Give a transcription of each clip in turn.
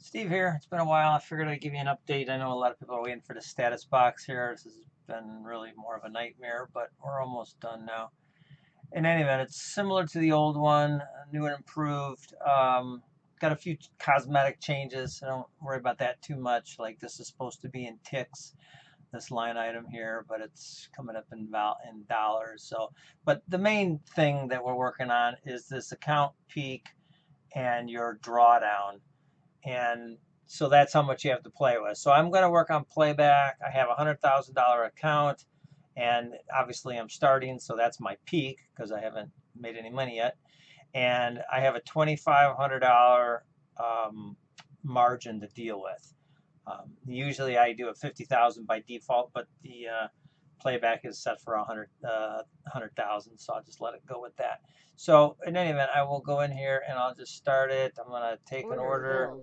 Steve here. It's been a while. I figured I'd give you an update. I know a lot of people are waiting for the status box here. This has been really more of a nightmare, but we're almost done now. In any event, it's similar to the old one, new and improved. Got a few cosmetic changes, so don't worry about that too much. Like this is supposed to be in ticks, this line item here, but it's coming up in dollars. So, but the main thing that we're working on is this account peak and your drawdown. And so that's how much you have to play with. So I'm going to work on playback. I have a $100,000 account, and obviously I'm starting, so that's my peak because I haven't made any money yet. And I have a $2,500 margin to deal with. Usually I do a 50,000 by default, but the playback is set for 100,000, so I'll just let it go with that. So in any event, I will go in here and I'll just start it. I'm going to take an order.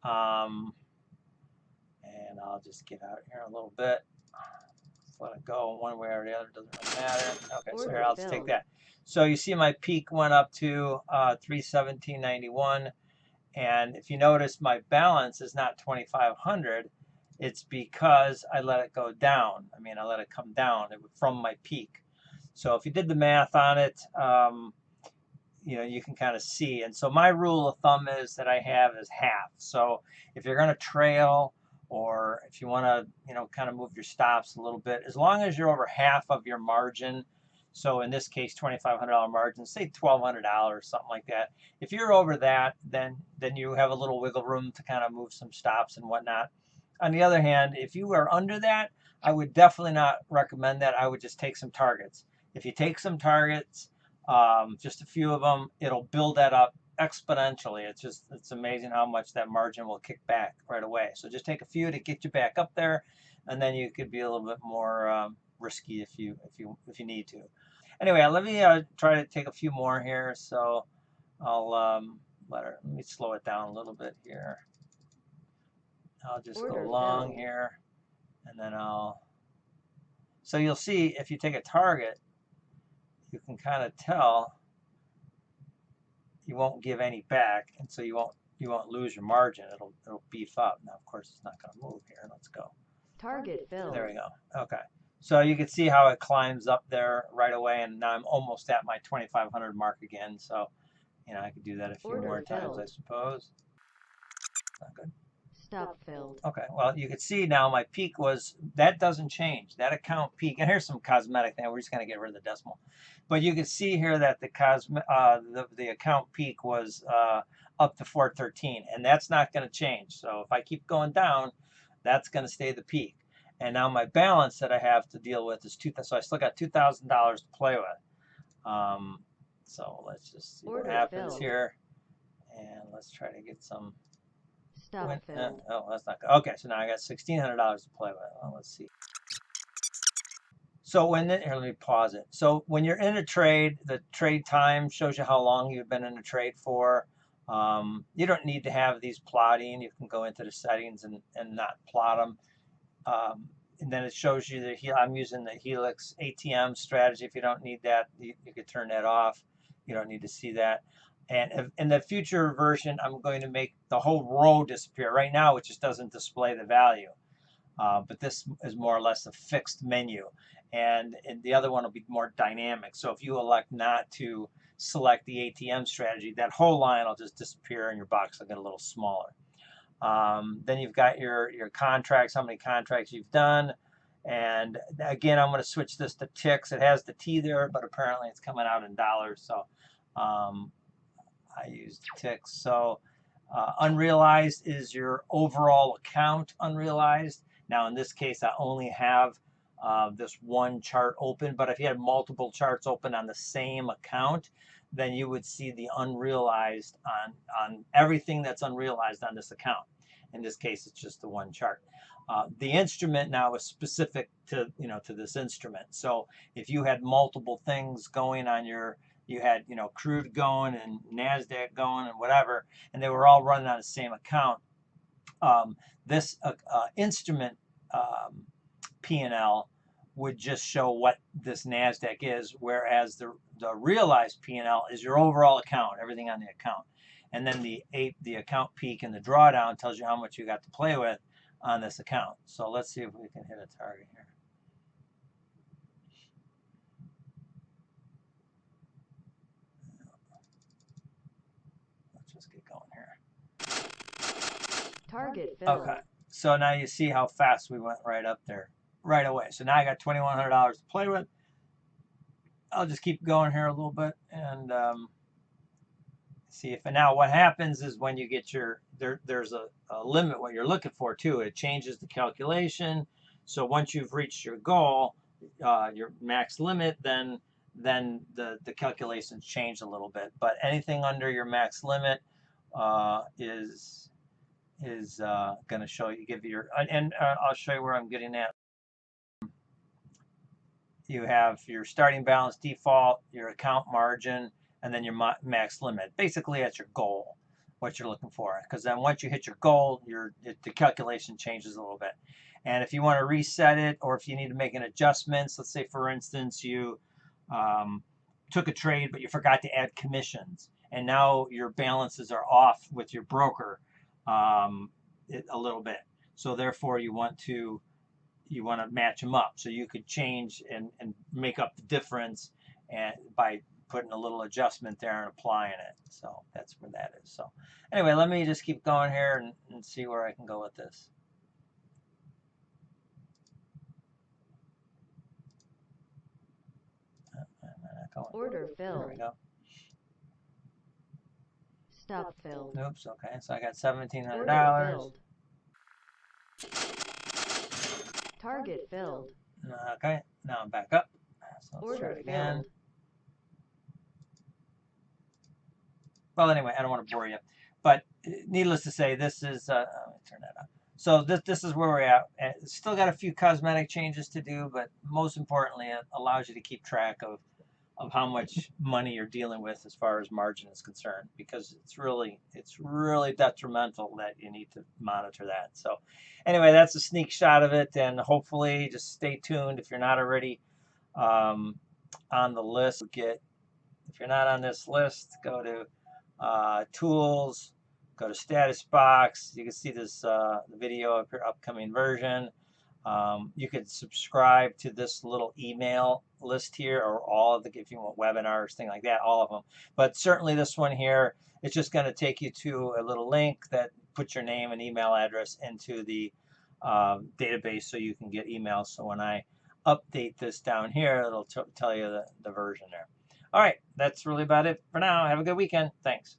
And I'll just get out here a little bit. Just let it go one way or the other, doesn't really matter. Okay, so here, I'll just take that. So you see my peak went up to 317.91, and if you notice, my balance is not 2,500. It's because I let it go down. I mean, I let it come down from my peak. So if you did the math on it, you know, you can kind of see. And so my rule of thumb is that I have is half. So if you're going to trail, or if you want to, you know, kind of move your stops a little bit, as long as you're over half of your margin. So in this case, $2,500 margin, say $1,200, something like that. If you're over that, then you have a little wiggle room to kind of move some stops and whatnot. On the other hand, if you are under that, I would definitely not recommend that. I would just take some targets. If you take some targets, just a few of them, it'll build that up exponentially. It's amazing how much that margin will kick back right away. So just take a few to get you back up there, and then you could be a little bit more risky if you need to. Anyway, let me try to take a few more here. So I'll let me slow it down a little bit here. I'll just go long here, and then so you'll see if you take a target, you can kind of tell you won't give any back, and so you won't lose your margin. It'll beef up. Now, of course, it's not going to move here. Let's go. Target filled. There we go. Okay. So you can see how it climbs up there right away, and now I'm almost at my 2,500 mark again. So, you know, I could do that a few more times, I suppose. Not good. Stop filled. Okay, well, you can see now my peak was, that doesn't change. That account peak, and here's some cosmetic thing. We're just going to get rid of the decimal. But you can see here that the account peak was up to 413, and that's not going to change. So if I keep going down, that's going to stay the peak. And now my balance that I have to deal with is so I still got $2,000 to play with. So let's just see what happens here, and let's try to get some. Stop filled. Oh, that's not good. Okay, so now I got $1,600 to play with. Well, let's see. So here, let me pause it. So when you're in a trade, the trade time shows you how long you've been in a trade for. You don't need to have these plotting. You can go into the settings and not plot them. And then it shows you I'm using the Helix ATM strategy. If you don't need that, you could turn that off. You don't need to see that. And in the future version, I'm going to make the whole row disappear. Right now, it just doesn't display the value. But this is more or less a fixed menu. And the other one will be more dynamic. So if you elect not to select the ATM strategy, that whole line will just disappear and your box will get a little smaller. Then you've got your contracts, how many contracts you've done. And again, I'm going to switch this to ticks. It has the T there, but apparently it's coming out in dollars. So I used ticks. So unrealized is your overall account unrealized. Now in this case, I only have this one chart open, but if you had multiple charts open on the same account, then you would see the unrealized on everything that's unrealized on this account. In this case, it's just the one chart. The instrument now is specific to this instrument. So if you had multiple things going on you had crude going and NASDAQ going and whatever, and they were all running on the same account, this instrument P&L would just show what this NASDAQ is, whereas the realized P&L is your overall account, everything on the account. And then the account peak and the drawdown tells you how much you got to play with on this account. So let's see if we can hit a target here. Let's just get going here. Target filled. Okay, so now you see how fast we went right up there right away. So now I got $2,100 to play with. I'll just keep going here a little bit and see if, and now what happens is when you get your, there's a limit what you're looking for too. It changes the calculation. So once you've reached your goal, your max limit, then the calculations change a little bit. But anything under your max limit is going to show you, give you your, and I'll show you where I'm getting at. You have your starting balance default, your account margin, and then your max limit. Basically, that's your goal, what you're looking for. Because then once you hit your goal, the calculation changes a little bit. And if you want to reset it, or if you need to make an adjustments, let's say, for instance, you took a trade, but you forgot to add commissions. And now your balances are off with your broker a little bit. So therefore, you want to match them up, so you could change and make up the difference and by putting a little adjustment there and applying it. So that's where that is. So anyway, let me just keep going here and see where I can go with this. Order filled. There we go. Stop filled. Oops. Okay, so I got $1,700. Order filled. Target filled. Okay, now I'm back up. So let's try Order it again. filled. Well, anyway, I don't want to bore you, but needless to say, this is let me turn that on. So this is where we're at. It's still got a few cosmetic changes to do, but most importantly, it allows you to keep track of how much money you're dealing with as far as margin is concerned, because it's really detrimental that you need to monitor that. So anyway, that's a sneak shot of it, and hopefully just stay tuned. If you're not already on the list, if you're not on this list, go to tools, go to status box. You can see this the video of your upcoming version. You could subscribe to this little email list here, or all of the, if you want webinars, things like that, all of them. But certainly this one here, it's just going to take you to a little link that puts your name and email address into the database so you can get emails. So when I update this down here, it'll tell you the version there. All right, that's really about it for now. Have a good weekend. Thanks.